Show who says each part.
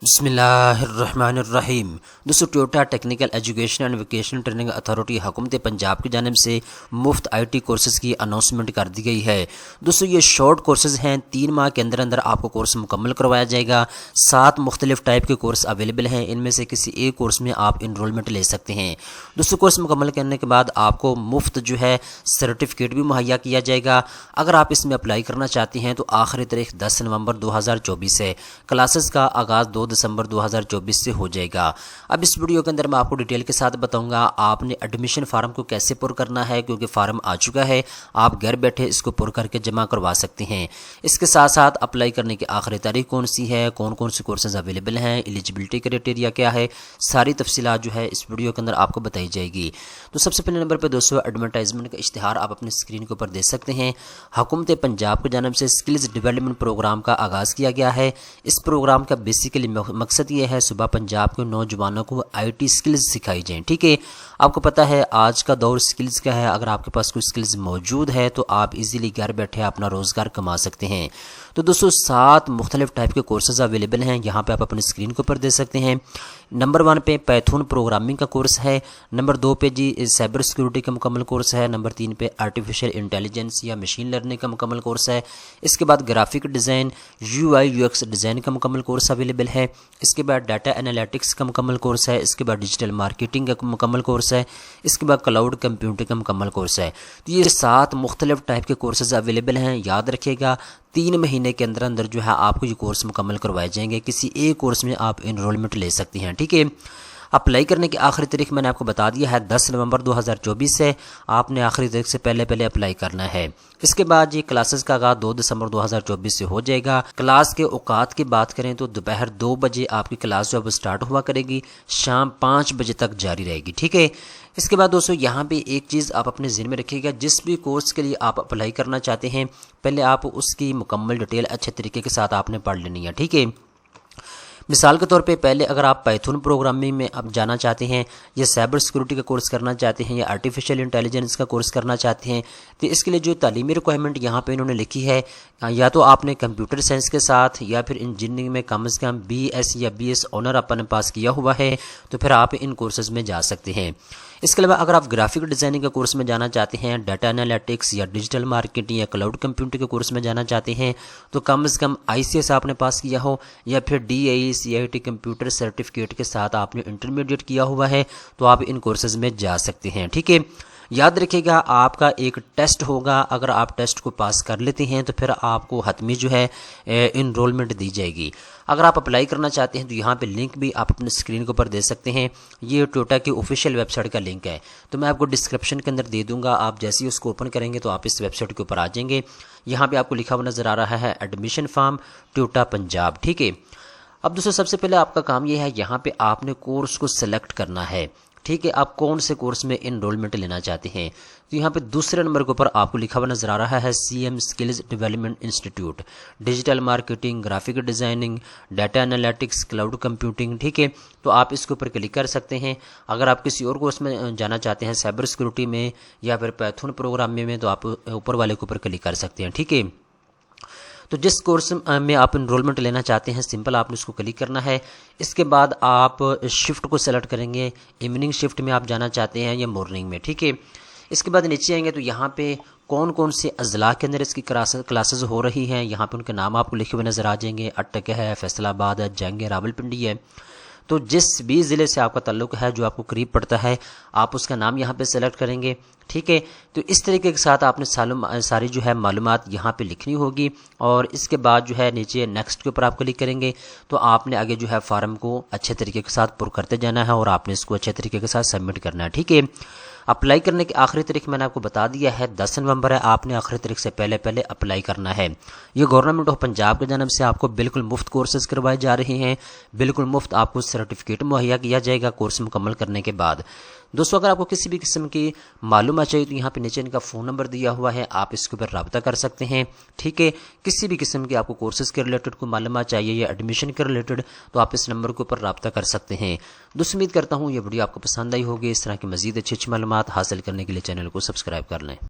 Speaker 1: बिस्मिल्लाहिर्रहमानिर्रहीम। दोस्तों, Toyota technical education and vocational training authority हुकूमत पंजाब की जानिब से मुफ्त आईटी कोर्सेज़ की अनाउंसमेंट कर दी गई है। दोस्तों, ये शॉर्ट कोर्सेज़ हैं, 3 माह के अंदर अंदर आपको कोर्स मुकम्मल करवाया जाएगा। 7 मुख्तलिफ टाइप के कोर्स अवेलेबल हैं, इनमें से किसी एक कोर्स में आप इनरोलमेंट ले सकते हैं। दोस्तों, कोर्स मुकम्मल करने के बाद आपको मुफ्त जो है सर्टिफिकेट भी मुहैया किया जाएगा। अगर आप इसमें अप्लाई करना चाहती हैं तो आखिरी तारीख 10 नवंबर 2024 है। क्लासेस का आगाज़ 2 दिसंबर 2024 से हो जाएगा। अब इस वीडियो के अंदर मैं आपको डिटेल के साथ बताऊंगा आपने एडमिशन फार्म को कैसे पुर करना है, क्योंकि फार्म आ चुका है, आप घर बैठे इसको पुर करके जमा करवा सकते हैं। इसके साथ साथ अप्लाई करने की आखिरी तारीख कौन सी है, कौन कौन से कोर्सेज अवेलेबल हैं, एलिजिबिलिटी क्राइटेरिया क्या है, सारी तफसीलात जो है इस वीडियो के अंदर आपको बताई जाएगी। तो सबसे पहले नंबर पर दोस्तों, एडवर्टाइजमेंट का इश्तिहार आप अपनी स्क्रीन के ऊपर देख सकते हैं। हुकूमत पंजाब की जानिब से स्किल्स डेवलपमेंट प्रोग्राम का आगाज़ किया गया है। इस प्रोग्राम का बेसिकली मकसद ये है सुबह पंजाब के नौजवानों को आईटी स्किल्स सिखाई जाएं। ठीक है, आपको पता है आज का दौर स्किल्स का है। अगर आपके पास कोई स्किल्स मौजूद है तो आप इजीली घर बैठे अपना रोज़गार कमा सकते हैं। तो दोस्तों, 7 मुख्तलिफ टाइप के कोर्सेज अवेलेबल हैं, यहाँ पे आप अपनी स्क्रीन के ऊपर देख सकते हैं। नंबर 1 पे पैथन प्रोग्रामिंग का कोर्स है। नंबर 2 पे जी साइबर सिक्योरिटी का मुकम्मल कोर्स है। नंबर 3 पे आर्टिफिशियल इंटेलिजेंस या मशीन लर्निंग का मुकम्मल कोर्स है। इसके बाद graphic design, UI UX design का मुकम्मल कोर्स अवेलेबल है। इसके बाद डाटा एनालिटिक्स का मुकम्मल कोर्स है। इसके बाद डिजिटल मार्केटिंग का मुकम्मल कोर्स है। इसके बाद क्लाउड कंप्यूटिंग का मुकम्मल कोर्स है। तो ये 7 मुख्तलिफ टाइप के कोर्सेज अवेलेबल हैं। याद रखिएगा, 3 महीने के अंदर अंदर जो है आपको ये कोर्स मुकम्मल करवाए जाएंगे। किसी एक कोर्स में आप इनरोलमेंट ले सकती हैं। ठीक है, अप्लाई करने की आखिरी तारीख मैंने आपको बता दिया है 10 नवंबर 2024 से। आपने आखिरी तारीख से पहले पहले अप्लाई करना है। इसके बाद ये क्लासेस का आगाज़ 2 दिसंबर 2024 से हो जाएगा। क्लास के औकात की बात करें तो दोपहर 2 बजे आपकी क्लास जो अब स्टार्ट हुआ करेगी, शाम 5 बजे तक जारी रहेगी। ठीक है, इसके बाद दोस्तों यहाँ पे एक चीज़ आप अपने ज़हन में रखिएगा, जिस भी कोर्स के लिए आप अप्लाई करना चाहते हैं पहले आप उसकी मुकम्मल डिटेल अच्छे तरीके के साथ आपने पढ़ लेनी है। ठीक है, मिसाल के तौर पे पहले अगर आप पाइथन प्रोग्रामिंग में अब जाना चाहते हैं, या साइबर सिक्योरिटी का कोर्स करना चाहते हैं, या आर्टिफिशियल इंटेलिजेंस का कोर्स करना चाहते हैं, तो इसके लिए जो तालीमी रिक्वायरमेंट यहाँ पे इन्होंने लिखी है, या तो आपने कंप्यूटर साइंस के साथ या फिर इंजीनियरिंग में कम से कम BS या BS ऑनर अपने पास किया हुआ है, तो फिर आप इन कोर्सेज़ में जा सकते हैं। इसके अलावा अगर आप ग्राफिक डिज़ाइनिंग के कोर्स में जाना चाहते हैं, डाटा एनालिटिक्स या डिजिटल मार्केटिंग या क्लाउड कंप्यूटिंग के कोर्स में जाना चाहते हैं, तो कम से कम ICS आपने पास किया हो, या फिर DIE CIT कंप्यूटर सर्टिफिकेट के साथ आपने इंटरमीडिएट किया हुआ है, तो आप इन कोर्सेज़ में जा सकते हैं। ठीक है, याद रखिएगा आपका एक टेस्ट होगा, अगर आप टेस्ट को पास कर लेते हैं तो फिर आपको हतमी जो है इनरोलमेंट दी जाएगी। अगर आप अप्लाई करना चाहते हैं तो यहाँ पे लिंक भी आप अपने स्क्रीन के ऊपर दे सकते हैं। ये टोयोटा की ऑफिशियल वेबसाइट का लिंक है, तो मैं आपको डिस्क्रिप्शन के अंदर दे दूंगा। आप जैसे ही उसको ओपन करेंगे तो आप इस वेबसाइट के ऊपर आ जाएंगे। यहाँ पे आपको लिखा हुआ नज़र आ रहा है एडमिशन फॉर्म टोयोटा पंजाब। ठीक है, अब दोस्तों सबसे पहले आपका काम ये है, यहाँ पे आपने कोर्स को सिलेक्ट करना है। ठीक है, आप कौन से कोर्स में इनरोलमेंट लेना चाहते हैं, तो यहाँ पे दूसरे नंबर के ऊपर आपको लिखा हुआ नज़र आ रहा है CM skills development institute, digital marketing, graphic designing, data analytics, cloud computing. ठीक है, तो आप इसके ऊपर क्लिक कर सकते हैं। अगर आप किसी और कोर्स में जाना चाहते हैं, साइबर सिक्योरिटी में या फिर पाइथन प्रोग्रामिंग में, तो आप ऊपर वाले के ऊपर क्लिक कर सकते हैं। ठीक है, तो जिस कोर्स में आप इनरोलमेंट लेना चाहते हैं सिंपल आपने उसको क्लिक करना है। इसके बाद आप शिफ्ट को सेलेक्ट करेंगे, इवनिंग शिफ्ट में आप जाना चाहते हैं या मॉर्निंग में। ठीक है, इसके बाद नीचे आएंगे तो यहाँ पे कौन कौन से अजला के अंदर इसकी क्लासेस हो रही हैं, यहाँ पे उनके नाम आपको लिखे हुए नज़र आ जाएंगे। अटक है, फैसलाबाद है, जंग है, रावलपिंडी है। तो जिस भी ज़िले से आपका ताल्लुक़ है, जो आपको करीब पड़ता है, आप उसका नाम यहाँ पे सेलेक्ट करेंगे। ठीक है, तो इस तरीके के साथ आपने सारी जो है मालूमात यहाँ पे लिखनी होगी, और इसके बाद जो है नीचे नेक्स्ट के ऊपर आप क्लिक करेंगे तो आपने आगे जो है फार्म को अच्छे तरीके के साथ पुर करते जाना है और आपने इसको अच्छे तरीके के साथ सबमिट करना है। ठीक है, अप्लाई करने की आखिरी तारीख मैंने आपको बता दिया है 10 नवंबर है। आपने आखिरी तारीख से पहले पहले अप्लाई करना है। ये गवर्नमेंट ऑफ पंजाब की जानिब से आपको बिल्कुल मुफ्त कोर्सेज करवाए जा रहे हैं, बिल्कुल मुफ्त आपको सर्टिफिकेट मुहैया किया जाएगा कोर्स मुकम्मल करने के बाद। दोस्तों, अगर आपको किसी भी किस्म की मालूमात चाहिए तो यहाँ पे नीचे इनका फ़ोन नंबर दिया हुआ है, आप इसके ऊपर रब्ता कर सकते हैं। ठीक है, किसी भी किस्म की आपको कोर्सेज के रिलेटेड को मालूमात चाहिए या एडमिशन के रिलेटेड, तो आप इस नंबर के ऊपर रब्ता कर सकते हैं। दोस्तों, उम्मीद करता हूँ ये वीडियो आपको पसंद आई होगी। इस तरह की मज़ीद अच्छी अच्छी मालूमात हासिल करने के लिए चैनल को सब्सक्राइब कर लें।